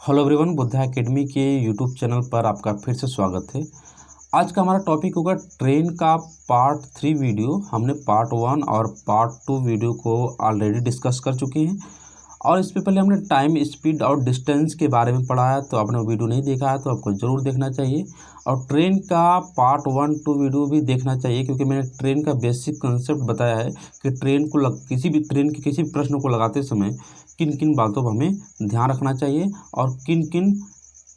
Hello everyone, Buddha academy के YouTube channel पर आपका फिर से स्वागत है। आज का हमारा टॉपिक होगा ट्रेन का पार्ट 3 वीडियो। हमने पार्ट 1 और पार्ट 2 वीडियो को ऑलरेडी डिस्कस कर चुके हैं और इससे पहले हमने टाइम, स्पीड और डिस्टेंस के बारे में पढ़ा है। तो आपने वीडियो नहीं देखा है तो आपको ज़रूर देखना चाहिए और ट्रेन का पार्ट 1, 2 वीडियो भी देखना चाहिए, क्योंकि मैंने ट्रेन का बेसिक कंसेप्ट बताया है कि ट्रेन को किसी भी ट्रेन के किसी भी प्रश्न को लगाते समय किन किन बातों पर हमें ध्यान रखना चाहिए और किन किन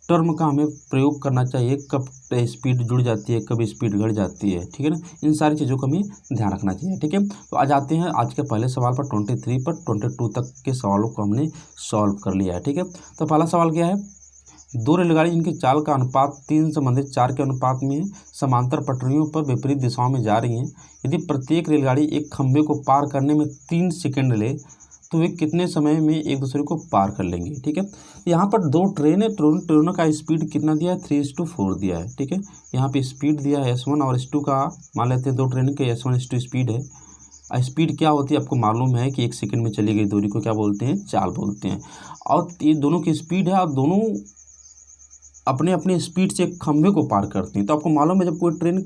टर्म का हमें प्रयोग करना चाहिए, कब स्पीड जुड़ जाती है, कब स्पीड घट जाती है। ठीक है ना, इन सारी चीज़ों का हमें ध्यान रखना चाहिए। ठीक है, तो आज आते हैं आज के पहले सवाल पर। 23 पर 22 तक के सवालों को हमने सॉल्व कर लिया है। ठीक है, तो पहला सवाल क्या है, दो रेलगाड़ी जिनकी चाल का अनुपात 3 संबंधित 4 के अनुपात में है, समांतर पटरियों पर विपरीत दिशाओं में जा रही हैं। यदि प्रत्येक रेलगाड़ी एक खंभे को पार करने में 3 सेकंड ले तो वे कितने समय में एक दूसरे को पार कर लेंगे। ठीक है, यहाँ पर दो ट्रेन है, ट्रेनों का स्पीड कितना दिया है, 3:4 दिया है। ठीक है, यहाँ पे स्पीड दिया है S1 और S2 का, मान लेते हैं दो ट्रेन के S1 S2 स्पीड है। स्पीड क्या होती है आपको मालूम है कि 1 सेकंड में चली गई दूरी को क्या बोलते हैं, चाल बोलते हैं। और ये दोनों की स्पीड है और दोनों अपने अपने स्पीड से खंभे को पार करती हैं। तो आपको मालूम है जब कोई ट्रेन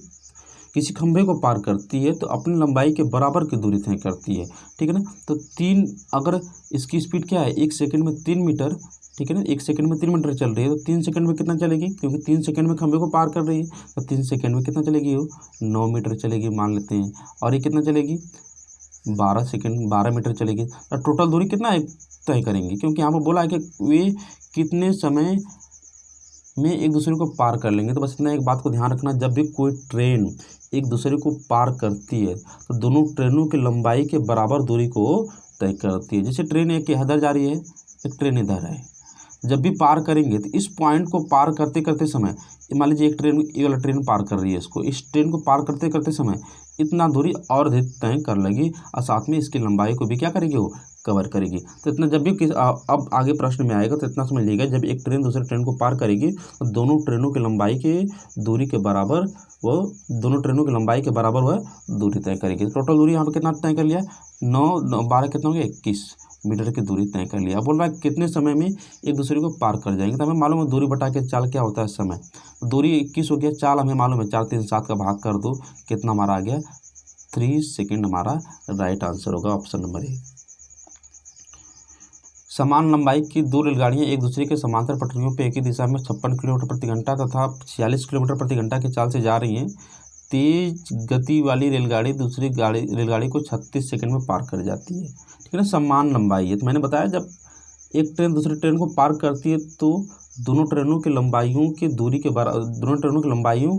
किसी खंभे को पार करती है तो अपनी लंबाई के बराबर की दूरी तय करती है। ठीक है ना, तो 3, अगर इसकी स्पीड क्या है 1 सेकंड में 3 मीटर, ठीक है ना, 1 सेकंड में 3 मीटर चल रही है तो 3 सेकंड में कितना चलेगी, क्योंकि 3 सेकंड में खंभे को पार कर रही है तो 3 सेकंड में कितना चलेगी, वो 9 मीटर चलेगी मान लेते हैं। और ये कितना चलेगी, 12 मीटर चलेगी। तो टोटल दूरी कितना तय करेंगे, क्योंकि यहाँ पर बोला है कि वे कितने समय में एक दूसरे को पार कर लेंगे। तो बस इतना एक बात को ध्यान रखना, जब भी कोई ट्रेन एक दूसरे को पार करती है तो दोनों ट्रेनों की लंबाई के बराबर दूरी को तय करती है। जैसे ट्रेन एक इधर जा रही है, एक ट्रेन इधर है, जब भी पार करेंगे तो इस पॉइंट को पार करते करते समय, मान लीजिए एक ट्रेन, ये वाला ट्रेन पार कर रही है इसको, इस ट्रेन को पार करते करते समय इतना दूरी और अधिक तय कर लेगी और साथ में इसकी लंबाई को भी क्या करेगी, वो कवर करेगी। तो इतना जब भी अब आगे प्रश्न में आएगा तो इतना समझ लीजिएगा, जब एक ट्रेन दूसरे ट्रेन को पार करेगी तो दोनों ट्रेनों की लंबाई के दूरी के बराबर वो दूरी तय करेगी। टोटल दूरी यहाँ पर कितना तय कर लिया, 9 12 कितना हो गया, 21 मीटर की दूरी तय कर लिया। अब बोल रहा है कितने समय में एक दूसरे को पार कर जाएंगे। तो हमें मालूम है दूरी बटा के चाल क्या होता है, समय। दूरी 21 हो गया, चाल हमें मालूम है 4 3 7 का भाग कर दो, कितना हमारा आ गया, 3 सेकंड हमारा राइट आंसर होगा, ऑप्शन नंबर ए। समान लंबाई की दो रेलगाड़ियां एक दूसरे के समांतर पटरियों पर एक ही दिशा में 56 किलोमीटर प्रति घंटा तथा 46 किलोमीटर प्रति घंटा की चाल से जा रही हैं। तेज गति वाली रेलगाड़ी दूसरी रेलगाड़ी को 36 सेकंड में पार कर जाती है। ठीक है ना, समान लंबाई है। तो मैंने बताया जब एक ट्रेन दूसरी ट्रेन को पार करती है तो दोनों ट्रेनों की लंबाइयों की दूरी के बराबर, दोनों ट्रेनों की लंबाइयों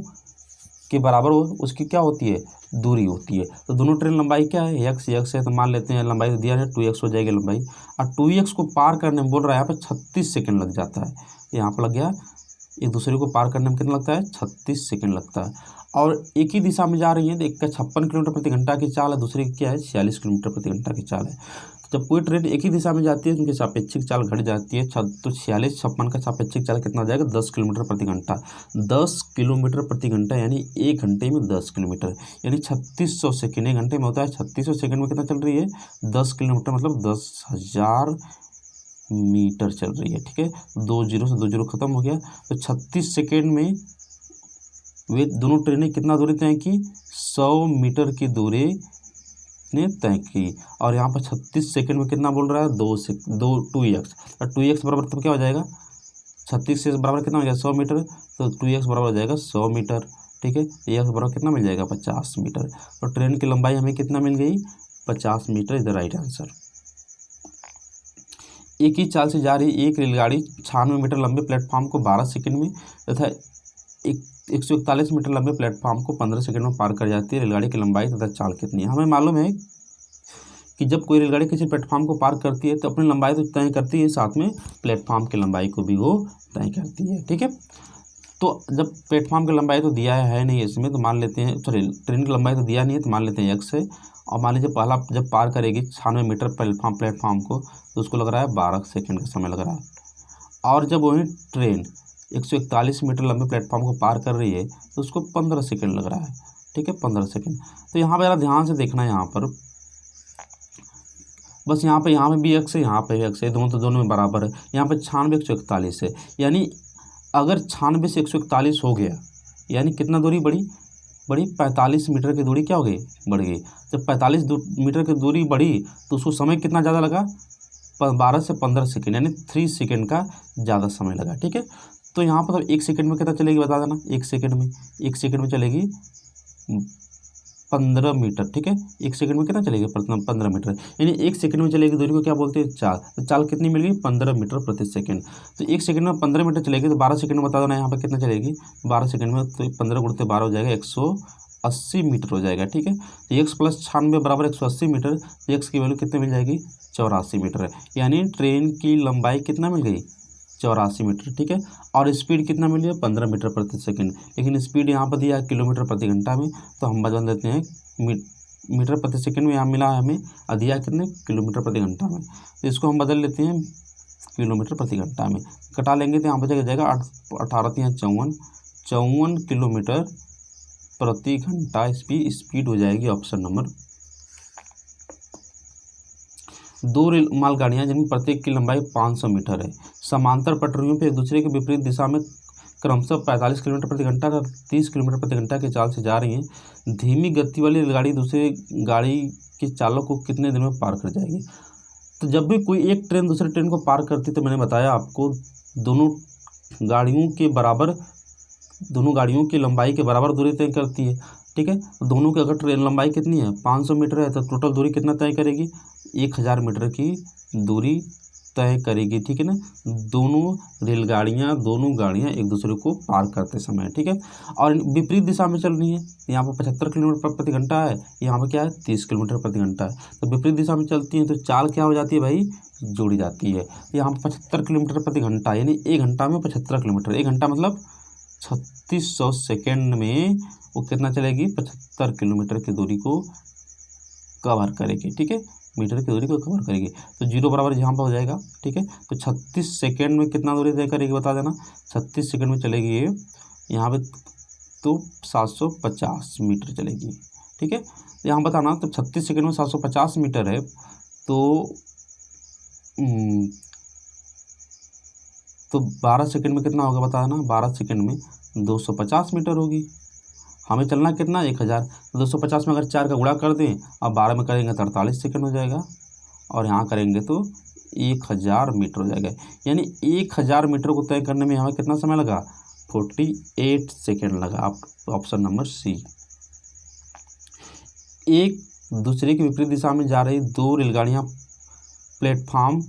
के बराबर उसकी क्या होती है, दूरी होती है। तो दोनों ट्रेन लंबाई क्या है, x है, तो मान लेते हैं लंबाई तो दिया है 2x हो जाएगी लंबाई, और 2x को पार करने में बोल रहा है यहाँ पर 36 सेकंड लग जाता है। यहाँ पर लग गया, एक दूसरे को पार करने में कितना लगता है, 36 सेकंड लगता है। और एक ही दिशा में जा रही है तो एक का 56 किलोमीटर प्रति घंटा की चाल है, दूसरे की क्या है, 46 किलोमीटर प्रति घंटा की चाल है। तो जब कोई ट्रेन एक ही दिशा में जाती है तो उनकी सापेक्षिक चाल घट जाती है। तो 46 56 का सापेक्षिक चाल कितना हो जाएगा, 10 किलोमीटर प्रति घंटा। 10 किलोमीटर प्रति घंटा यानी 1 घंटे में 10 किलोमीटर, यानी 3600 सेकेंड, 1 घंटे में होता है 3600 सेकेंड में कितना चल रही है, 10 किलोमीटर मतलब 10,000 मीटर चल रही है। ठीक है, 2 जीरो से 2 जीरो खत्म हो गया। तो 36 सेकेंड में वे दोनों ट्रेनें कितना दूरी तय की, 100 मीटर की दूरी ने तय की। और यहाँ पर 36 सेकेंड में कितना बोल रहा है, 2x, और 2x बराबर तब क्या हो जाएगा, 36 से बराबर कितना हो जाएगा, 100 मीटर, तो 2x बराबर हो जाएगा 100 मीटर। ठीक है, x बराबर कितना मिल जाएगा, 50 मीटर। तो ट्रेन की लंबाई हमें कितना मिल गई, 50 metre is the right answer. एक ही चाल से जा रही एक रेलगाड़ी 96 मीटर लंबे प्लेटफॉर्म को 12 सेकंड में तथा 141 मीटर लंबे प्लेटफॉर्म को 15 सेकंड में पार कर जाती है। रेलगाड़ी की लंबाई तथा चाल कितनी है। हमें मालूम है कि जब कोई रेलगाड़ी किसी प्लेटफॉर्म को पार करती है तो अपनी लंबाई तो तय करती है, साथ में प्लेटफॉर्म की लंबाई को भी वो तय करती है। ठीक है, तो जब प्लेटफॉर्म की लंबाई तो दिया है नहीं इसमें, तो मान लेते हैं, सॉरी ट्रेन की लंबाई तो दिया नहीं है, तो मान लेते हैं x है। और मान लीजिए पहला जब पार करेगी 96 मीटर प्लेटफॉर्म को तो उसको लग रहा है 12 सेकंड का समय लग रहा है। और जब वही ट्रेन 141 मीटर लंबे प्लेटफॉर्म को पार कर रही है तो उसको 15 सेकंड लग रहा है। ठीक है, 15 सेकंड। तो यहाँ पर ज़रा ध्यान से देखना है, यहाँ पर बस यहाँ पे भी x है, यहाँ पे भी x है, दोनों में बराबर है। यहाँ पे 96 141 है, यानी अगर 96 से 141 हो गया, यानी कितना दूरी बढ़ी 45 मीटर की दूरी क्या हो गई, बढ़ गई। जब 45 मीटर की दूरी बढ़ी तो उसको समय कितना ज़्यादा लगा, 12 से 15 सेकेंड, यानी 3 सेकेंड का ज़्यादा समय लगा। ठीक है, तो यहाँ पर तो 1 सेकेंड में कितना चलेगी बता देना। 1 सेकेंड में चलेगी 15 मीटर। ठीक है, 1 सेकंड में कितना चलेगी, 15 मीटर, यानी 1 सेकंड में चलेगी दूरी को क्या बोलते हैं, चाल। तो चाल कितनी मिल गई, 15 मीटर प्रति सेकंड। तो 1 सेकंड में 15 मीटर चलेगी, तो 12 सेकंड में बता देना यहाँ पर कितना चलेगी। 12 सेकंड में तो 15 गुणित 12 हो जाएगा, 180 मीटर हो जाएगा। ठीक है, तो x + 96 बराबर 180 मीटर। तो x की वैल्यू कितने मिल जाएगी, 84 मीटर, यानी ट्रेन की लंबाई कितना मिल गई, 84 मीटर। ठीक है, और स्पीड कितना मिली है, 15 मीटर प्रति सेकंड। लेकिन स्पीड यहाँ पर दिया है किलोमीटर प्रति घंटा में, तो हम बदल देते हैं मीटर प्रति सेकंड में, यहाँ मिला है हमें, और दिया कितने, किलोमीटर प्रति घंटा में। तो इसको हम बदल लेते हैं किलोमीटर प्रति घंटा में, कटा लेंगे तो यहाँ पर जाएगा 18 54 किलोमीटर प्रति घंटा स्पीड हो जाएगी। ऑप्शन नंबर 2 रेल मालगाड़ियाँ जिनमें प्रत्येक की लंबाई 500 मीटर है, समांतर पटरियों पर एक दूसरे के विपरीत दिशा में क्रमशः 45 किलोमीटर प्रति घंटा और 30 किलोमीटर प्रति घंटा की चाल से जा रही हैं। धीमी गति वाली रेलगाड़ी दूसरी गाड़ी के चालक को कितने दिन में पार कर जाएगी। तो जब भी कोई एक ट्रेन दूसरे ट्रेन को पार करती, तो मैंने बताया आपको दोनों गाड़ियों की लंबाई के बराबर दूरी तय करती है। ठीक है, दोनों की अगर ट्रेन लंबाई कितनी है, 500 मीटर है, तो टोटल दूरी कितना तय करेगी, 1000 मीटर की दूरी तय करेगी। ठीक है ना, दोनों गाड़ियाँ एक दूसरे को पार करते समय। ठीक है, और विपरीत दिशा में चल रही है, यहाँ पर 75 किलोमीटर प्रति घंटा है, यहाँ पर क्या है, 30 किलोमीटर प्रति घंटा है। तो विपरीत दिशा में चलती हैं तो चाल क्या हो जाती है भाई, जोड़ी जाती है। यहाँ पर 75 किलोमीटर प्रति घंटा, यानी 1 घंटा में 75 किलोमीटर, 1 घंटा मतलब 3600 सेकेंड में वो कितना चलेगी, 75 किलोमीटर की दूरी को कवर करेगी। ठीक है, मीटर की दूरी को कवर करेगी। तो 0 बराबर यहाँ पर हो जाएगा। ठीक है, तो 36 सेकेंड में कितना दूरी तय करेगी बता देना। 36 सेकेंड में चलेगी ये यहाँ पे तो 750 मीटर चलेगी। ठीक है, यहाँ बताना, तो 36 सेकेंड में 750 मीटर है, तो 12 सेकेंड में कितना होगा बता देना। 12 सेकेंड में 250 मीटर होगी। हमें चलना कितना, 1000। 250 में अगर 4 का गुणा कर दें और 12 में करेंगे तो 48 सेकेंड हो जाएगा, और यहाँ करेंगे तो 1000 मीटर हो जाएगा। यानी 1000 मीटर को तय करने में हमें कितना समय लगा, 48 सेकेंड लगा। आप ऑप्शन नंबर सी। एक दूसरे की विपरीत दिशा में जा रही 2 रेलगाड़ियाँ प्लेटफार्म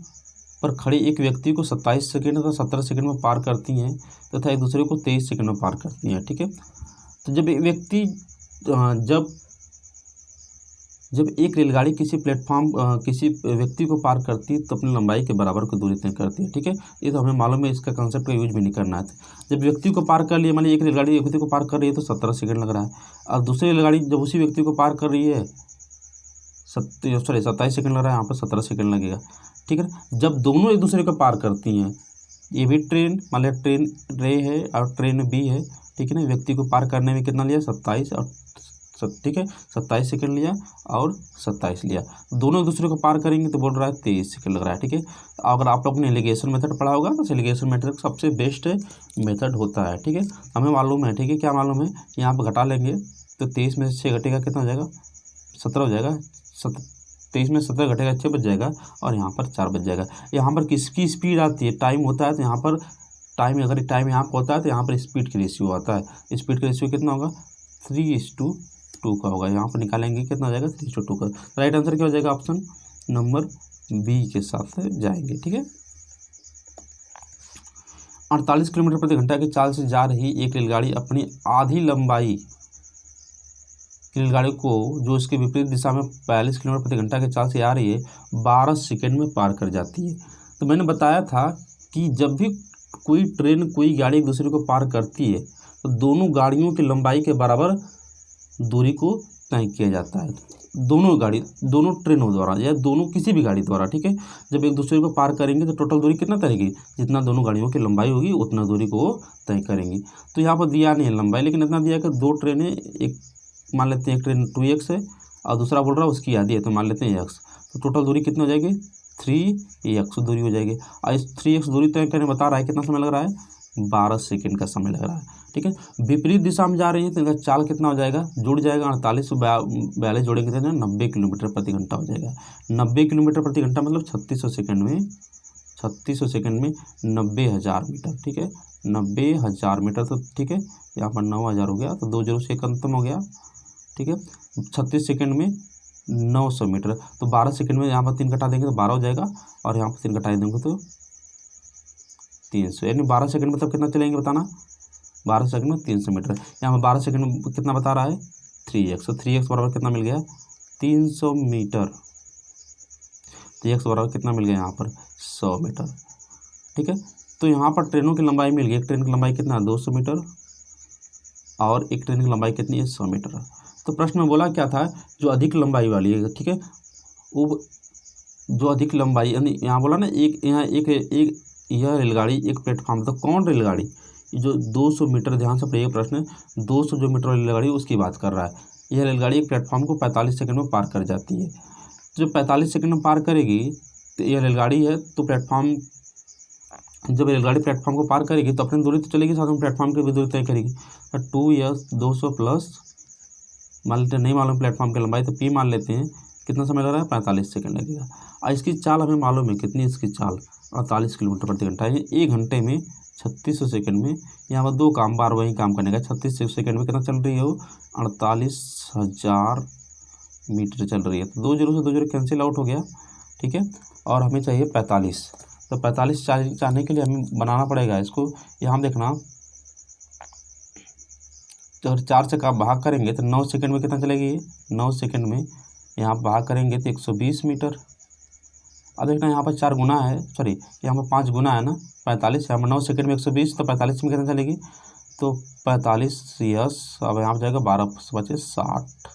पर खड़े एक व्यक्ति को 27 सेकेंड तथा 17 सेकेंड में पार करती हैं तथा एक दूसरे को 23 सेकेंड में पार करती हैं। ठीक है, तो जब एक रेलगाड़ी किसी व्यक्ति को पार करती है तो अपनी लंबाई के बराबर की दूरी तय करती है। ठीक है, ये तो हमें मालूम है, इसका कंसेप्ट का यूज भी नहीं करना है। जब व्यक्ति को पार कर लिया, मान लीजिए एक रेलगाड़ी एक व्यक्ति को पार कर रही है तो 17 सेकेंड लग रहा है, और दूसरी रेलगाड़ी जब उसी व्यक्ति को पार कर रही है 27 सेकेंड लग रहा है, यहाँ पर 17 सेकेंड लगेगा। ठीक है, जब दोनों एक दूसरे को पार करती हैं, ये भी ट्रेन, मान लिया ट्रेन ए है और ट्रेन बी है। ठीक है ना, व्यक्ति को पार करने में कितना लिया, 27 और ठीक है 27 सेकंड लिया और 27 लिया। दोनों एक दूसरे को पार करेंगे तो बोल रहा है 23 सेकंड लग रहा है। ठीक है, अगर आप लोग ने एलिगेशन मेथड पढ़ा होगा तो एलिगेशन मेथड सबसे बेस्ट मेथड होता है। ठीक है, हमें मालूम है। ठीक है, क्या मालूम है, यहाँ पर घटा लेंगे तो 23 में से 6 घटेगा, कितना हो जाएगा, 17 हो जाएगा। 23 में 17 घटेगा, 6 बच जाएगा, और यहाँ पर 4 बच जाएगा। यहाँ पर किसकी स्पीड आती है, टाइम होता है, तो यहाँ पर अगर टाइम यहाँ पर होता है तो यहाँ पर स्पीड की रेशियो आता है। स्पीड का रेशियो कितना होगा, 3:2 का होगा। यहाँ पर निकालेंगे कितना हो जाएगा, 3:2 का। राइट आंसर क्या हो जाएगा, ऑप्शन नंबर बी के साथ जाएंगे। ठीक है, 48 किलोमीटर प्रति घंटा की चाल से जा रही एक रेलगाड़ी अपनी आधी लंबाई की रेलगाड़ी को, जो इसके विपरीत दिशा में 42 किलोमीटर प्रति घंटा की चाल से आ रही है, 12 सेकेंड में पार कर जाती है। तो मैंने बताया था कि जब भी कोई ट्रेन कोई गाड़ी एक दूसरे को पार करती है तो दोनों गाड़ियों की लंबाई के बराबर दूरी को तय किया जाता है, दोनों ट्रेनों द्वारा या किसी भी गाड़ी द्वारा। ठीक है, जब एक दूसरे को पार करेंगे तो टोटल दूरी कितना तयेगी, जितना दोनों गाड़ियों की लंबाई होगी उतना दूरी को तय करेंगी। तो यहाँ पर दिया नहीं है लंबाई, लेकिन इतना दिया कि 2 ट्रेनें, एक मान लेते हैं एक ट्रेन 2x है और दूसरा बोल रहा है उसकी आधी है, तो मान लेते हैं x। तो टोटल दूरी कितनी हो जाएगी 3x दूरी हो जाएगी। और इस 3x दूरी तय करने बता रहा है कितना समय लग रहा है 12 सेकंड का समय लग रहा है। ठीक है, विपरीत दिशा में जा रही है तो इनका चाल कितना हो जाएगा, जुड़ जाएगा 48 42 जोड़ेंगे तो 90 किलोमीटर प्रति घंटा हो जाएगा। 90 किलोमीटर प्रति घंटा मतलब 3600 सेकंड में 90,000 मीटर। ठीक है, 90,000 मीटर। तो ठीक है, यहाँ पर 9,000 हो गया तो 2 0 से खत्म हो गया। ठीक है, 36 सेकंड में 900 मीटर। तो 12 सेकंड में यहाँ पर 3 घटा देंगे तो 12 हो जाएगा, और यहाँ पर 3 घटा देंगे तो 300, यानी 12 सेकंड में तब कितना चलेंगे बताना, 12 सेकंड में 300 मीटर। यहाँ पर 12 सेकंड में कितना बता रहा है 3x। तो 3x बराबर कितना मिल गया 300 मीटर। 3x बराबर कितना मिल गया यहाँ पर 100 मीटर। ठीक है, तो यहाँ पर ट्रेनों की लंबाई मिल गई। एक ट्रेन की लंबाई कितना है 200 मीटर, और एक ट्रेन की लंबाई कितनी है 100 मीटर। तो प्रश्न में बोला क्या था, जो अधिक लंबाई वाली है, ठीक है, वो जो अधिक लंबाई, यानी यहाँ बोला ना एक यह रेलगाड़ी एक प्लेटफॉर्म, तो कौन रेलगाड़ी, जो 200 मीटर, ध्यान से पढ़िए प्रश्न, 200 जो मीटर वाली रेलगाड़ी उसकी बात कर रहा है। यह रेलगाड़ी एक प्लेटफॉर्म को 45 सेकंड में पार कर जाती है। जो 45 सेकंड में पार करेगी तो यह रेलगाड़ी है, तो प्लेटफॉर्म, जब रेलगाड़ी प्लेटफॉर्म को पार करेगी तो अपनी दूरी तो चलेगी, साथ में प्लेटफॉर्म की भी दूरी तय करेगी। तो 2s 200 प्लस, मान लेते हैं नहीं मालूम प्लेटफॉर्म की लंबाई तो p मान लेते हैं, कितना समय लग रहा है 45 सेकंड लगेगा। और इसकी चाल हमें मालूम है कितनी, इसकी चाल 48 किलोमीटर प्रति घंटा है। एक घंटे में 3600 सेकंड में यहाँ पर दो काम, बार वही काम करने का। 36 सेकंड में कितना चल रही है वो 48,000 मीटर चल रही है। तो 2 0 से 2 0 कैंसिल आउट हो गया। ठीक है, और हमें चाहिए 45। तो 45 चाहने के लिए हमें बनाना पड़ेगा इसको, यहाँ देखना, तो अगर 4 से का भाग करेंगे तो 9 सेकंड में कितना चलेगी, 9 सेकंड में यहाँ भाग करेंगे तो 120 मीटर। अब देखना यहाँ पर 4 गुना है, सॉरी यहाँ पर 5 गुना है ना 45, यहाँ पर 9 सेकंड में 120, तो 45 में कितना चलेगी, तो 45 यस, अब यहाँ पर जाएगा 12 बचे 60,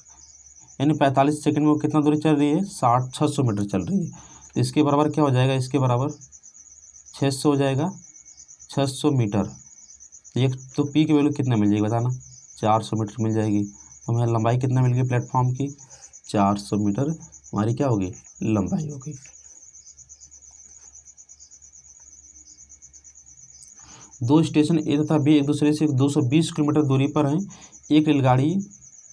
यानी 45 सेकंड में कितना दूरी चल रही है 600 मीटर चल रही है। तो इसके बराबर क्या हो जाएगा, इसके बराबर 600 हो जाएगा, 600 मीटर। एक तो पी की वैल्यू कितना मिल जाएगी बताना, 400 मीटर मिल जाएगी। तो हमें लंबाई कितना मिल गई प्लेटफॉर्म की 400 मीटर हमारी क्या होगी, लंबाई होगी। दो स्टेशन ए तथा बी एक दूसरे से 220 किलोमीटर दूरी पर हैं। एक रेलगाड़ी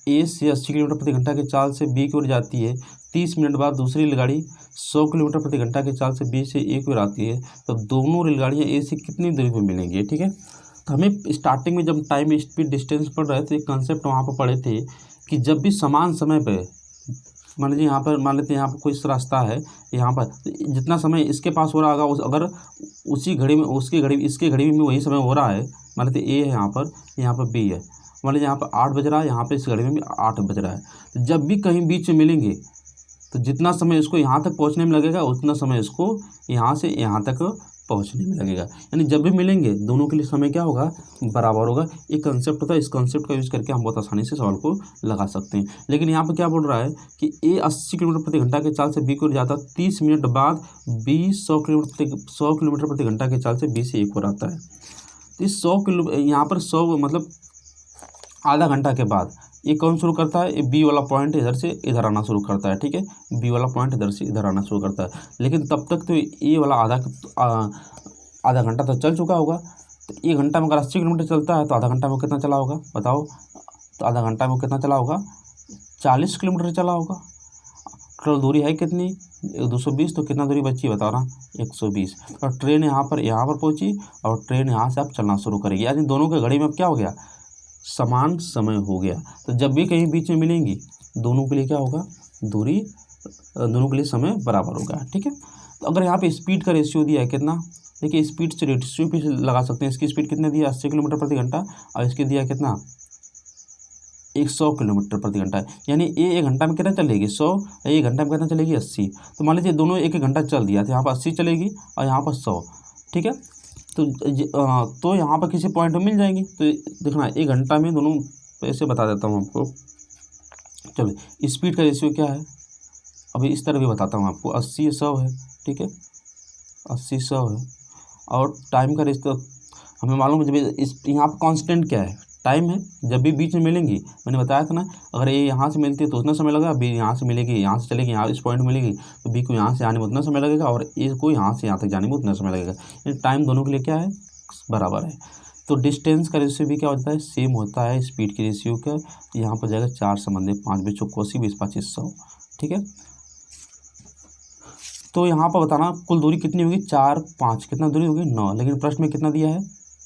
ए से 80 किलोमीटर प्रति घंटा की चाल से बी की ओर जाती है। 30 मिनट बाद दूसरी रेलगाड़ी 100 किलोमीटर प्रति घंटा की चाल से बी से ए की ओर आती है। तो दोनों रेलगाड़ियाँ ए से कितनी दूरी पर मिलेंगी। ठीक है, तो हमें स्टार्टिंग में जब टाइम स्पीड डिस्टेंस पढ़ रहे थे, एक कंसेप्ट वहाँ पर पढ़े थे कि जब भी समान समय पे, मान लीजिए यहाँ पर, मान लेते हैं यहाँ पर कोई रास्ता है, यहाँ पर जितना समय इसके पास हो रहा होगा, अगर उसी घड़ी में उसकी घड़ी इसके घड़ी में वही समय हो रहा है, मान लेते ए है यहाँ पर बी है, मान लीजिए यहाँ पर 8 बज रहा है, यहाँ पर इस घड़ी में भी 8 बज रहा है। तो जब भी कहीं बीच में मिलेंगे तो जितना समय इसको यहाँ तक पहुँचने में लगेगा उतना समय इसको यहाँ से यहाँ तक पहुँचने में लगेगा। यानी जब भी मिलेंगे दोनों के लिए समय क्या होगा, बराबर होगा। एक कंसेप्ट होता है, इस कंसेप्ट का यूज़ करके हम बहुत आसानी से सवाल को लगा सकते हैं। लेकिन यहाँ पर क्या बोल रहा है कि ए 80 किलोमीटर प्रति घंटा के चाल से बी की ओर जाता है, 30 मिनट बाद बी 100 किलोमीटर प्रति घंटा के चाल से बी से ए की ओर आता है। तो इस 100 किलो, यहाँ पर 100 मतलब आधा घंटा के बाद ये कौन शुरू करता है, बी वाला पॉइंट इधर से इधर आना शुरू करता है। ठीक है, बी वाला पॉइंट इधर से इधर आना शुरू करता है। लेकिन तब तक तो ए वाला आधा घंटा तो चल चुका होगा। तो 1 घंटा में अगर 80 किलोमीटर चलता है तो आधा घंटा में कितना चला होगा बताओ, तो आधा घंटा में कितना चला होगा 40 किलोमीटर चला होगा। टोटल दूरी है कितनी 220, तो कितना दूरी बची बता रहा 120। और ट्रेन यहाँ पर पहुँची और ट्रेन यहाँ से अब चलना शुरू करेगी। यानी दोनों के घड़ी में अब क्या हो गया, समान समय हो गया। तो जब भी कहीं बीच में मिलेंगी दोनों के लिए क्या होगा, दूरी, दोनों के लिए समय बराबर होगा। ठीक है, तो अगर यहाँ पे स्पीड का रेशियो दिया है कितना, देखिए स्पीड से रेशियो भी लगा सकते हैं। इसकी स्पीड कितने दिया 80 किलोमीटर प्रति घंटा, और इसके दिया कितना 100 किलोमीटर प्रति घंटा। यानी ये 1 घंटा में कितना चलेगी 100, 1 घंटा में कितना चलेगी 80। तो मान लीजिए दोनों 1 घंटा चल दिया, तो यहाँ पर 80 चलेगी और यहाँ पर 100। ठीक है, तो यहाँ पर किसी पॉइंट में मिल जाएंगी। तो देखना 1 घंटा में दोनों, ऐसे बता देता हूँ आपको। चलो स्पीड का रेशियो क्या है, अभी इस तरह भी बताता हूँ आपको। 80 100 है। ठीक है, 80 100 है। और टाइम का रेशियो हमें मालूम है, जब इस यहाँ पर कांस्टेंट क्या है, टाइम है, जब भी बीच में मिलेंगी, मैंने बताया था ना, अगर ए यहाँ से मिलती है तो उतना समय लगेगा, बी यहाँ से मिलेगी, यहाँ से चलेगी, यहाँ इस पॉइंट मिलेगी, तो बी को यहाँ से आने में उतना समय लगेगा और ए को यहाँ से यहाँ तक जाने में उतना समय लगेगा। यानी टाइम दोनों के लिए क्या है, बराबर है। तो डिस्टेंस का रेशियो भी क्या होता है, सेम होता है स्पीड के रेशियो का। यहाँ पर जाएगा 4 संबंधी 5 बीस 80 20 25 100, ठीक है। तो यहाँ पर बताना कुल दूरी कितनी होगी, 4 5, कितना दूरी होगी 9, लेकिन प्रश्न में कितना दिया है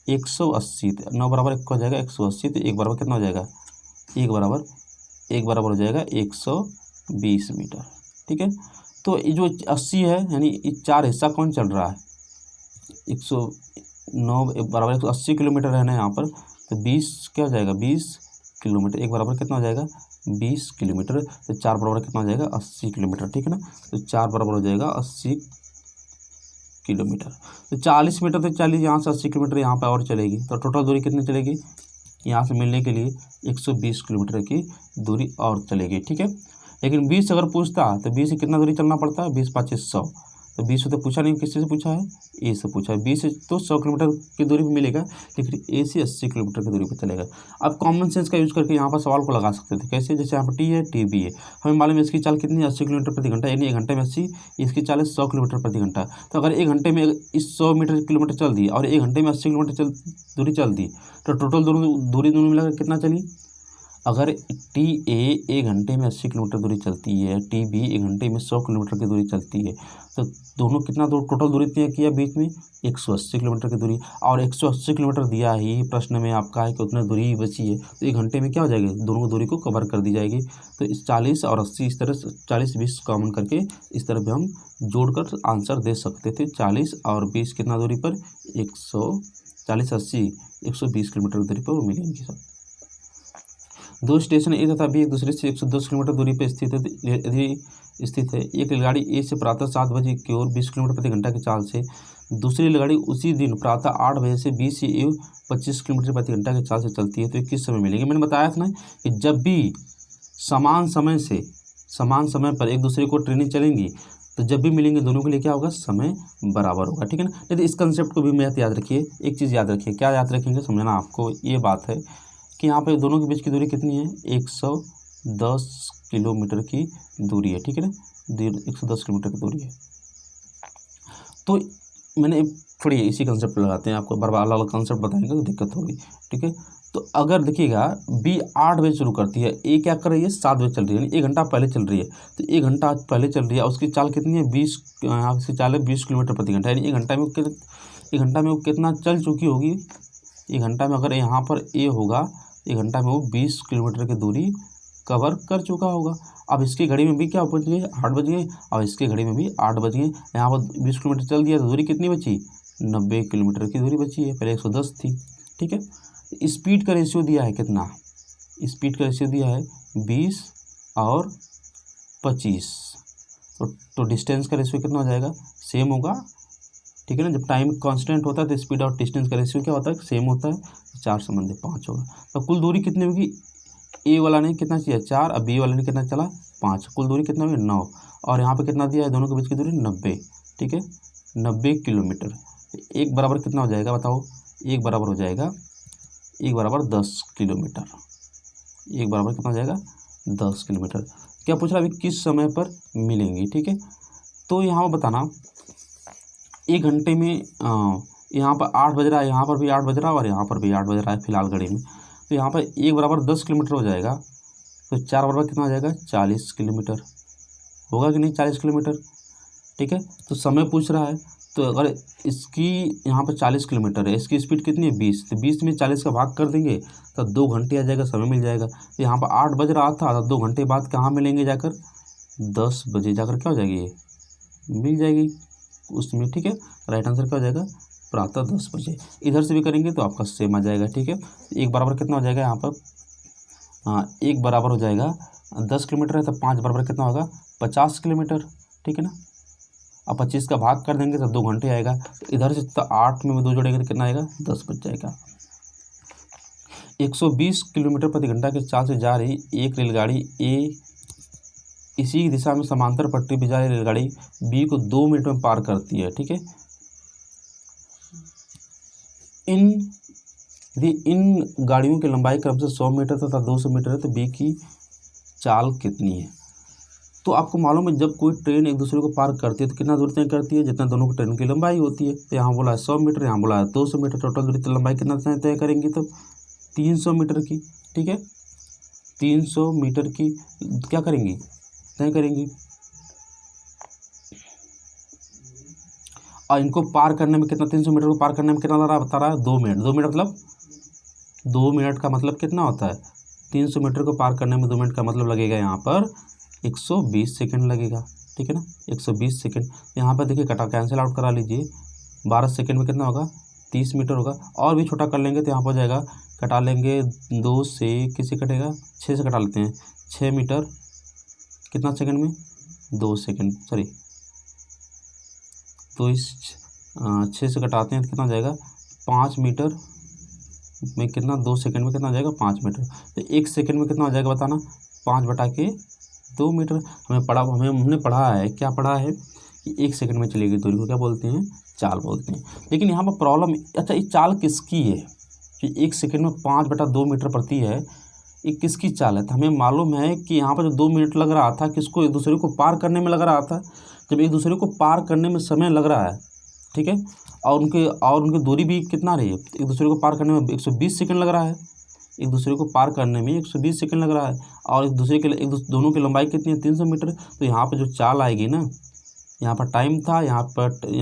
180, 9 बराबर 1 हो जाएगा 180, तो 1 बराबर कितना हो जाएगा, 1 बराबर हो जाएगा 120 मीटर, ठीक है। तो ये जो 80 है, यानी ये 4 हिस्सा कौन चल रहा है, 109 बराबर 180 किलोमीटर है ना यहाँ पर, तो 20 क्या हो जाएगा 20 किलोमीटर, 1 बराबर कितना हो जाएगा 20 किलोमीटर, तो 4 बराबर कितना हो जाएगा 80 किलोमीटर, ठीक है ना। तो 4 बराबर हो जाएगा 80 किलोमीटर। तो 40 मीटर तो 40, यहाँ से 80 किलोमीटर यहाँ पर और चलेगी, तो टोटल दूरी कितनी चलेगी, यहाँ से मिलने के लिए 120 किलोमीटर की दूरी और चलेगी, ठीक है। लेकिन 20 अगर पूछता तो 20 से कितना दूरी चलना पड़ता है, 20 25 100, तो 20 से तो पूछा नहीं, किससे से पूछा है, ए से पूछा है। 20 से तो 100 किलोमीटर की दूरी पे मिलेगा, लेकिन ए से 80 किलोमीटर की दूरी पर चलेगा। अब कॉमन सेंस का यूज़ करके यहाँ पर सवाल को लगा सकते थे, कैसे, जैसे यहाँ पर टी है, टी बी है, हमें मालूम है इसकी चाल कितनी है 80 किलोमीटर प्रति घंटा, यानी 1 घंटे में 80, इसकी चाल है 100 किलोमीटर प्रति घंटा। तो अगर 1 घंटे में इस 100 किलोमीटर चल दी और 1 घंटे में 80 किलोमीटर दूरी चल दी, तो टोटल दूरी दोनों मिलाकर कितना चली, अगर टी ए 1 घंटे में 80 किलोमीटर दूरी चलती है, टी बी 1 घंटे में 100 किलोमीटर की दूरी चलती है, तो दोनों कितना टोटल दूरी तय किया बीच में 180 किलोमीटर की दूरी, और 180 किलोमीटर दिया ही प्रश्न में आपका है कि उतना दूरी बची है, तो 1 घंटे में क्या हो जाएगी, दोनों दूरी को कवर कर दी जाएगी। तो इस 40 और 80 इस तरह 40 20 कॉमन करके इस तरह भी हम जोड़कर आंसर दे सकते थे। 40 और 20 कितना दूरी पर, 140 80 120 किलोमीटर दूरी पर वो मिलेंगी सब। दो स्टेशन ए तथा बी एक दूसरे से 110 किलोमीटर दूरी पर स्थित है। एक रेलगाड़ी ए से प्रातः 7 बजे की ओर 20 किलोमीटर प्रति घंटा की चाल से, दूसरी रेलगाड़ी उसी दिन प्रातः 8 बजे से 20 से 25 किलोमीटर प्रति घंटा की चाल से चलती है, तो ये किस समय मिलेंगे। मैंने बताया था ना कि जब भी समान समय पर एक दूसरे को ट्रेनें चलेंगी, तो जब भी मिलेंगे दोनों के लिए क्या होगा, समय बराबर होगा, ठीक है ना। नहीं तो इस कंसेप्ट को भी मैं याद रखिए, एक चीज़ याद रखिए, क्या याद रखेंगे, समझना आपको ये बात है कि यहाँ पे दोनों के बीच की दूरी कितनी है, 110 किलोमीटर की दूरी है, ठीक है ना, 110 किलोमीटर की दूरी है। तो मैंने थोड़ी इसी कंसेप्ट लगाते हैं, आपको बार-बार अलग अलग कंसेप्ट बताएंगे तो दिक्कत होगी, ठीक है। तो अगर देखिएगा बी 8 बजे शुरू करती है, ए क्या कर रही है 7 बजे चल रही है, यानी 1 घंटा पहले चल रही है, तो 1 घंटा पहले चल रही है, उसकी चाल कितनी है 20, यहाँ से चाल है 20 किलोमीटर प्रति घंटा, यानी 1 घंटा में वो कितना चल चुकी होगी, 1 घंटा में अगर यहाँ पर ए होगा, 1 घंटा में वो 20 किलोमीटर की दूरी कवर कर चुका होगा। अब इसकी घड़ी में भी क्या बज गए 8 बज गए, और इसकी घड़ी में भी 8 बज गए, यहाँ पर 20 किलोमीटर चल दिया तो दूरी कितनी बची, 90 किलोमीटर की दूरी बची है, पहले 110 थी, ठीक है। स्पीड का रेशियो दिया है कितना, स्पीड का रेशियो दिया है 20 और 25, तो डिस्टेंस का रेशियो कितना हो जाएगा, सेम होगा, ठीक है ना। जब टाइम कांस्टेंट होता है तो स्पीड और डिस्टेंस का रेशियो क्या होता है, सेम होता है, 4 संबंधी 5 होगा। तो कुल दूरी कितनी होगी, ए वाला ने कितना चाहिए 4, अब बी वाले ने कितना चला 5, कुल दूरी कितना होगी 9, और यहाँ पे कितना दिया है, दोनों के बीच की दूरी 90, ठीक है, 90 किलोमीटर। एक बराबर कितना हो जाएगा बताओ, एक बराबर हो जाएगा, एक बराबर 10 किलोमीटर, एक बराबर कितना हो जाएगा 10 किलोमीटर। क्या पूछ रहा है अभी, किस समय पर मिलेंगी, ठीक है। तो यहाँ पर बताना 1 घंटे में यहाँ पर 8 बज रहा है, यहाँ पर भी 8 बज रहा है और यहाँ पर भी 8 बज रहा है फिलहाल घड़ी में, तो यहाँ पर 1 बराबर 10 किलोमीटर हो जाएगा, तो 4 बराबर कितना हो जाएगा 40 किलोमीटर, होगा कि नहीं 40 किलोमीटर, ठीक है। तो समय पूछ रहा है, तो अगर इसकी यहाँ पर 40 किलोमीटर है, इसकी स्पीड कितनी है 20, तो 20 में 40 का भाग कर देंगे तो 2 घंटे आ जाएगा, समय मिल जाएगा। तो यहाँ पर 8 बज रहा था, तो 2 घंटे बाद कहाँ मिलेंगे जाकर, 10 बजे जाकर क्या हो जाएगी, ये मिल जाएगी उसमें, ठीक है। राइट आंसर क्या हो जाएगा, प्रातः 10 बजे। इधर से भी करेंगे तो आपका सेम आ जाएगा, ठीक है। एक बराबर कितना हो जाएगा यहाँ पर, एक बराबर हो जाएगा 10 किलोमीटर है, तो 5 बराबर कितना होगा 50 किलोमीटर, ठीक है ना। अब 25 का भाग कर देंगे तो 2 घंटे आएगा, तो इधर से तो 8 में 2 जोड़ेंगे तो कितना आएगा 10 बच जाएगा। 120 किलोमीटर प्रति घंटा के चाल से जा रही एक रेलगाड़ी ए इसी दिशा में समांतर पट्टी पर जा रही रेलगाड़ी बी को 2 मिनट में पार करती है, ठीक है। इन यदि इन गाड़ियों की लंबाई क्रमशः 100 मीटर तथा 200 मीटर है तो बी की चाल कितनी है। तो आपको मालूम है जब कोई ट्रेन एक दूसरे को पार करती है तो कितना दूरी तय करती है, जितना दोनों की ट्रेन की लंबाई होती है। तो यहाँ बोला है 100 मीटर, यहाँ बोला है 200 मीटर, टोटल दूरी लंबाई कितना तय करेंगी तो 300 मीटर की। ठीक है, 300 मीटर की क्या करेंगी, तय करेंगी। और इनको पार करने में कितना, 300 मीटर को पार करने में कितना लग रहा है, बता रहा है 2 मिनट। 2 मिनट मतलब 2 मिनट का मतलब कितना होता है, 300 मीटर को पार करने में 2 मिनट का मतलब लगेगा यहाँ पर 120 सेकंड लगेगा। ठीक है ना, 120 सेकंड। यहाँ पर देखिए कटा कैंसिल आउट करा लीजिए, 12 सेकंड में कितना होगा, 30 मीटर होगा। और भी छोटा कर लेंगे तो यहाँ पर हो जाएगा, कटा लेंगे 2 से, किससे कटेगा, 6 से कटा लेते हैं। 6 मीटर कितना सेकंड में, 2 सेकंड, सॉरी। तो इस 6 से कटाते हैं तो कितना हो जाएगा, 5 मीटर में कितना, 2 सेकंड में कितना हो जाएगा, 5 मीटर। तो 1 सेकंड में कितना हो जाएगा बताना, 5/2 मीटर। हमने पढ़ा है, क्या पढ़ा है कि 1 सेकंड में चलेगी दूरी को क्या बोलते हैं, चाल बोलते हैं। लेकिन यहाँ पर प्रॉब्लम, अच्छा ये चाल किसकी है कि 1 सेकंड में 5/2 मीटर प्रति है, ये किसकी चाल है। तो हमें मालूम है कि यहाँ पर जो 2 मिनट लग रहा था किसको, एक दूसरे को पार करने में लग रहा था। जब एक दूसरे को पार करने में समय लग रहा है, ठीक है, और उनकी दूरी भी कितना रही है, एक दूसरे को पार करने में 120 सेकंड लग रहा है। एक दूसरे को पार करने में 120 सेकंड लग रहा है, और दोनों की लंबाई कितनी है, 300 मीटर। तो यहाँ पर जो चाल आएगी ना, यहाँ पर टाइम था, यहाँ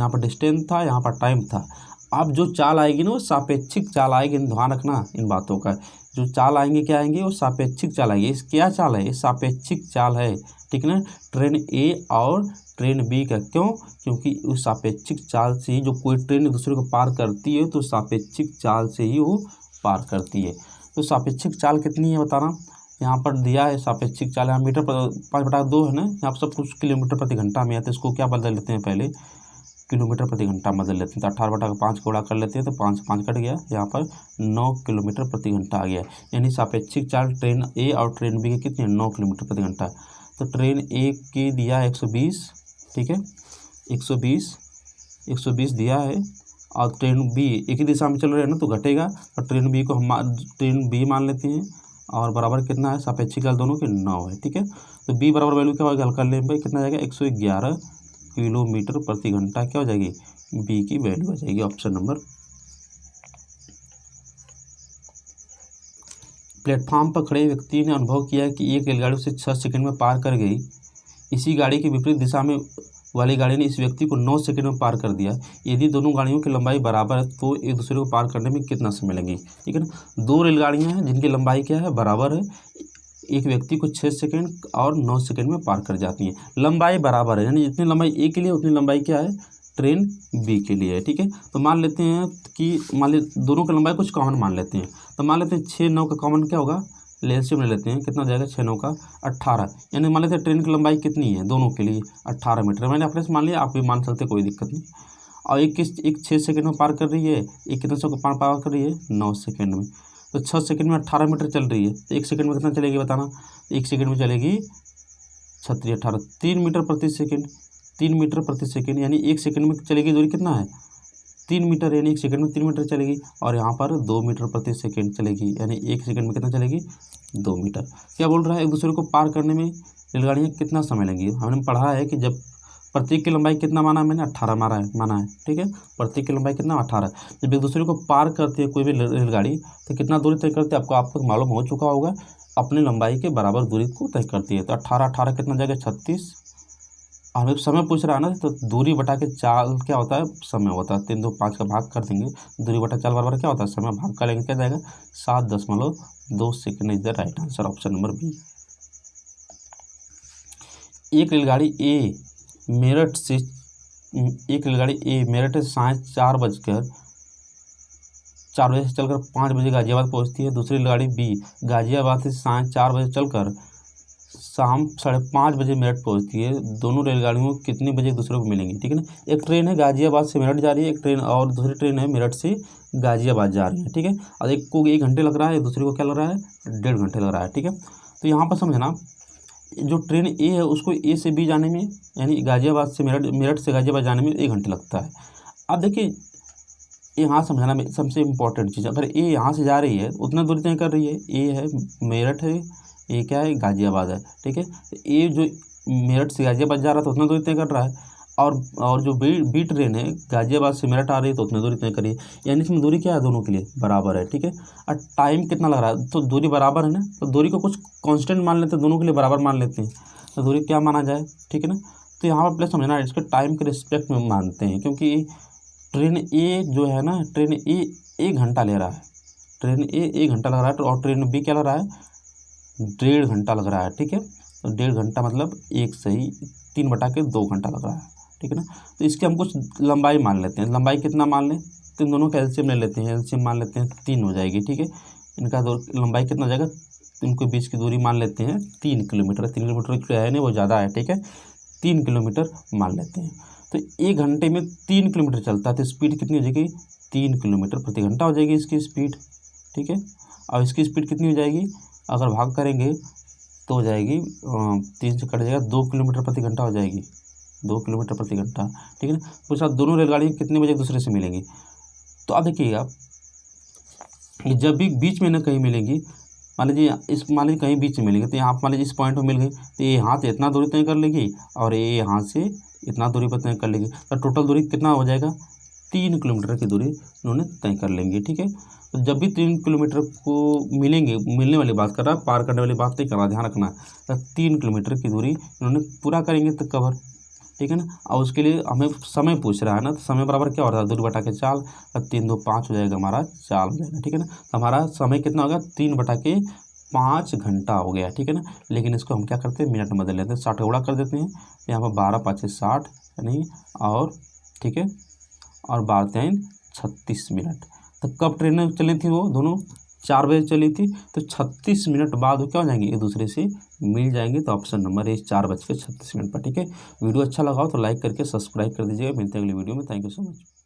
पर डिस्टेंस था, यहाँ पर टाइम था। अब जो चाल आएगी ना वो सापेक्षिक चाल आएगी, ध्यान रखना इन बातों का। जो चाल आएंगे क्या आएंगे, वो सापेक्षिक चाल आएगी। इस क्या चाल है, ये सापेक्षिक चाल है। ठीक ना, ट्रेन ए और ट्रेन बी का, क्यों, क्योंकि उस सापेक्षिक चाल से ही जो कोई ट्रेन एक दूसरे को पार करती है तो सापेक्षिक चाल से ही वो पार करती है। तो सापेक्षिक चाल कितनी है बताना, यहाँ पर दिया है सापेक्षिक चाल, यहाँ मीटर 5/2 है ना, यहाँ पर सब कुछ किलोमीटर प्रति घंटा में है। तो इसको क्या बदल लेते हैं, पहले किलोमीटर प्रति घंटा बदल लेते हैं। तो 18/5 को गुणा कर लेते हैं तो 5 से 5 कट गया, यहाँ पर 9 किलोमीटर प्रति घंटा आ गया। यानी सापेक्षिक चाल ट्रेन ए और ट्रेन बी के कितनी है, 9 किलोमीटर प्रति घंटा। तो ट्रेन ए की दिया है 120, ठीक है, 120 दिया है, और ट्रेन बी एक ही दिशा में चल रहे हैं ना तो घटेगा, और ट्रेन बी को हम ट्रेन बी मान लेते हैं, और बराबर कितना है, सापेक्षिक चाल दोनों के 9 है। ठीक है, तो बी बराबर वैल्यू क्या होगा, हल कर लें भाई, कितना जाएगा, 111 किलोमीटर प्रति घंटा क्या हो जाएगी, बी की वैल्यू आ जाएगी, ऑप्शन नंबर। प्लेटफॉर्म पर खड़े व्यक्ति ने अनुभव किया कि एक रेलगाड़ी उसे 6 सेकंड में पार कर गई। इसी गाड़ी की विपरीत दिशा में वाली गाड़ी ने इस व्यक्ति को 9 सेकंड में पार कर दिया। यदि दोनों गाड़ियों की लंबाई बराबर है तो एक दूसरे को पार करने में कितना समय लगेगी। ठीक है ना, 2 रेलगाड़ियां हैं जिनकी लंबाई क्या है, बराबर है। एक व्यक्ति को 6 सेकंड और 9 सेकंड में पार कर जाती हैं, लंबाई बराबर है, यानी जितनी लंबाई ए के लिए उतनी लंबाई क्या है, ट्रेन बी के लिए है। ठीक है, तो मान लेते हैं कि दोनों की लंबाई कुछ कॉमन मान लेते हैं। तो मान लेते हैं 6 9 का कॉमन क्या होगा, एलसीएम ले लेते हैं, कितना हो जाएगा, 6 9 का 18। यानी मान लेते हैं ट्रेन की लंबाई कितनी है दोनों के लिए, 18 मीटर। मैंने अपने से मान लिया, आप भी मान सकते, कोई दिक्कत नहीं। और एक 6 सेकंड में पार कर रही है, एक कितने सौ पार कर रही है, 9 सेकंड में। तो 6 सेकंड में 18 मीटर चल रही है, तो 1 सेकंड में कितना चलेगी बताना, 1 सेकंड में चलेगी 36 18 3 मीटर प्रति सेकंड, 3 मीटर प्रति सेकंड, यानी 1 सेकंड में चलेगी दूरी कितना है, 3 मीटर, यानी 1 सेकंड में 3 मीटर चलेगी। और यहाँ पर 2 मीटर प्रति सेकंड चलेगी, यानी 1 सेकंड में कितना चलेगी, 2 मीटर। क्या बोल रहा है, एक दूसरे को पार करने में रेलगाड़ियाँ कितना समय लगेगी। हमने पढ़ा है कि जब प्रत्येक की लंबाई कितना माना है, मैंने 18 माना है। ठीक है, प्रत्येक की लंबाई कितना, 18। जब एक दूसरे को पार करती है कोई भी रेलगाड़ी तो कितना दूरी तय करती है, आपको आप तक मालूम हो चुका होगा, अपनी लंबाई के बराबर दूरी को तय करती है। तो 18 कितना जाएगा, 36। और हमें समय पूछ रहा है ना, तो दूरी बटा के चाल क्या होता है, समय होता है। 3 2 5 का भाग कर देंगे, दूरी बटा चाल बराबर क्या होता है, समय, भाग का लेंगे क्या जाएगा, 7.2 second is the right answer, option number B. एक रेलगाड़ी ए मेरठ से 4 बजकर 4 बजे से चलकर 5 बजे गाजियाबाद पहुंचती है। दूसरी रेलगाड़ी बी गाजियाबाद से 4 बजे चलकर शाम 5:30 बजे मेरठ पहुंचती है। दोनों रेलगाड़ियों कितने बजे एक दूसरे को मिलेंगी। ठीक है ना, एक ट्रेन है गाजियाबाद से मेरठ जा रही है, एक ट्रेन और दूसरी ट्रेन है मेरठ से गाजियाबाद जा रही है। ठीक है, और एक को 1 घंटे लग रहा है, दूसरे को क्या लग रहा है, 1.5 घंटे लग रहा है। ठीक है, तो यहाँ पर समझना, जो ट्रेन ए है उसको ए से बी जाने में, यानी गाजियाबाद से मेरठ से गाजियाबाद जाने में 1 घंटे लगता है। अब देखिए यहाँ समझाना में सबसे इम्पोर्टेंट चीज़, अगर ए यहाँ से जा रही है उतना दूरी तय कर रही है, ए है मेरठ है, ए क्या है गाज़ियाबाद है, ठीक है। ए जो मेरठ से गाज़ियाबाद जा रहा था उतना दूरी तय कर रहा है, और जो बी ट्रेन है गाज़ियाबाद से मेरठ आ रही है तो उतनी दूरी तय करिए, यानी इसमें दूरी क्या है दोनों के लिए बराबर है, ठीक है। और टाइम कितना लग रहा है, तो दूरी बराबर है ना, तो दूरी को कुछ कांस्टेंट मान लेते हैं, दोनों के लिए बराबर मान लेते हैं, तो दूरी क्या माना जाए, ठीक है ना। तो यहाँ पर प्लस समझना इसके टाइम के रिस्पेक्ट में मानते हैं, क्योंकि ट्रेन ए जो है ना, ट्रेन ए 1 घंटा ले रहा है, ट्रेन ए 1 घंटा लग रहा है, और ट्रेन बी क्या लग रहा है 1.5 घंटा लग रहा है, ठीक है। तो 1.5 घंटा मतलब 1/3 घंटा लग रहा है, ठीक है ना। तो इसके हम कुछ लंबाई मान लेते हैं, लंबाई कितना मान लें, तो इन दोनों का एलसीएम ले लेते हैं, एलसीएम मान लेते हैं 3 हो जाएगी, ठीक है। इनका लंबाई कितना हो जाएगा, इनके बीच की दूरी मान लेते हैं 3 किलोमीटर, 3 किलोमीटर की है नहीं वो ज़्यादा है, ठीक है, 3 किलोमीटर मान लेते हैं। तो 1 घंटे में 3 किलोमीटर चलता है, तो स्पीड कितनी हो जाएगी 3 किलोमीटर प्रति घंटा हो जाएगी इसकी स्पीड, ठीक है। और इसकी स्पीड कितनी हो जाएगी, अगर भाग करेंगे तो हो जाएगी 3 से कट जाएगा 2 किलोमीटर प्रति घंटा हो जाएगी, 2 किलोमीटर प्रति घंटा, ठीक है ना। तो साथ दोनों रेलगाड़ियाँ कितने बजे एक दूसरे से मिलेंगी, तो अब देखिएगा जब भी बीच में ना कहीं मिलेंगी, मान लीजिए कहीं बीच में मिलेंगे, तो यहाँ मान लीजिए इस पॉइंट में मिल गई, तो ये यहाँ से इतना दूरी तय कर लेगी और ये यहाँ से इतना दूरी पर तय कर लेगी, तो टोटल दूरी कितना हो जाएगा 3 किलोमीटर की दूरी इन्होंने तय कर लेंगे, ठीक है। तो जब भी 3 किलोमीटर को मिलेंगे, मिलने वाली बात कर रहा है, पार करने वाली बात नहीं कर रहा, ध्यान रखना। तो 3 किलोमीटर की दूरी इन्होंने पूरा करेंगे तो कवर, ठीक है ना। और उसके लिए हमें समय पूछ रहा है ना, तो समय बराबर क्या हो रहा है दूरी बटा के 4, 3 2 5 हो जाएगा, हमारा 4 हो जाएगा, ठीक है ना। तो हमारा समय कितना होगा 3/5 घंटा हो गया, ठीक है ना। लेकिन इसको हम क्या करते हैं मिनट में बदल लेते हैं, 60 का गुणा कर देते हैं, यहाँ पर 12 5 60 यानी, और ठीक है, और 12 3 36 मिनट। तो कब ट्रेनें चली थी वो दोनों 4 बजे चली थी, तो 36 मिनट बाद वो क्या हो जाएंगे एक दूसरे से मिल जाएंगे। तो ऑप्शन नंबर है 4:36 पर, ठीक है। वीडियो अच्छा लगा हो तो लाइक करके सब्सक्राइब कर दीजिएगा। मिलते हैं अगली वीडियो में, थैंक यू सो मच।